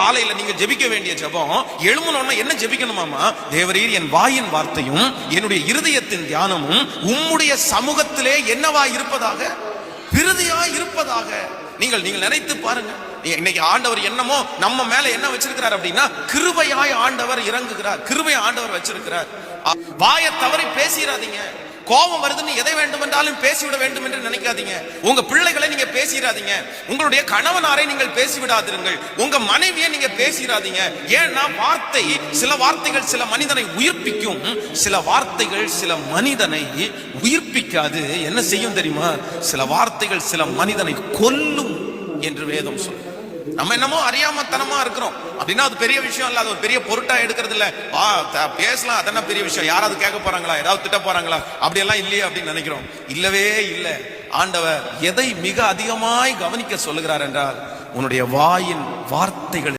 காலையில நீங்க ஜெபிக்க வேண்டிய ஜெபம், எழும்பணும்னா என்ன ஜெபிக்கணுமாமா? தேவரீர், என் வாயின் வார்த்தையும் என்னுடைய இருதயத்தின் தியானமும் உம்முடைய சமூகத்திலே என்னவா இருப்பதாக, விருதியா இருப்பதாக. நீங்கள் நினைத்து பாருங்க. இன்னைக்கு ஆண்டவர் என்னமோ நம்ம மேல என்ன வச்சிருக்கிறார் அப்படின்னா, கிருபையாய் ஆண்டவர் இறங்குகிறார், கிருபை ஆண்டவர் வச்சிருக்கிறார். வாயை தவறி பேசிடாதீங்க. கோபம் வருதுன்னு எதை வேண்டும் என்றாலும் பேசிவிட வேண்டும் என்று நினைக்காதீங்க. உங்க பிள்ளைகளை நீங்க பேசிடாதீங்க. உங்களுடைய கணவனாரை நீங்கள் பேசிவிடாதீர்கள். உங்க மனைவியை நீங்க பேசிடாதீங்க. ஏன்னா வார்த்தை, சில வார்த்தைகள் சில மனிதனை உயிர்ப்பிக்கும், சில வார்த்தைகள் சில மனிதனை உயிர்ப்பிக்காது. என்ன செய்யும் தெரியுமா? சில வார்த்தைகள் சில மனிதனை கொல்லும் என்று வேதம் சொல்லும். நம்ம என்னமோ அறியாமத்தனமா இருக்கிறோம் அப்படின்னா அது பெரிய விஷயம் இல்ல, அது ஒரு பெரிய பொருட்டா எடுக்கிறது இல்ல. பேசலாம், அதென்ன பெரிய விஷயம், யாராவது கேட்க போறாங்களா, ஏதாவது திட்ட போறாங்களா, அப்படியெல்லாம் இல்லையே அப்படின்னு நினைக்கிறோம். இல்லவே இல்லை. ஆண்டவர் எதை மிக அதிகமாய் கவனிக்க சொல்லுகிறார் என்றால், உன்னுடைய வாயின் வார்த்தைகள்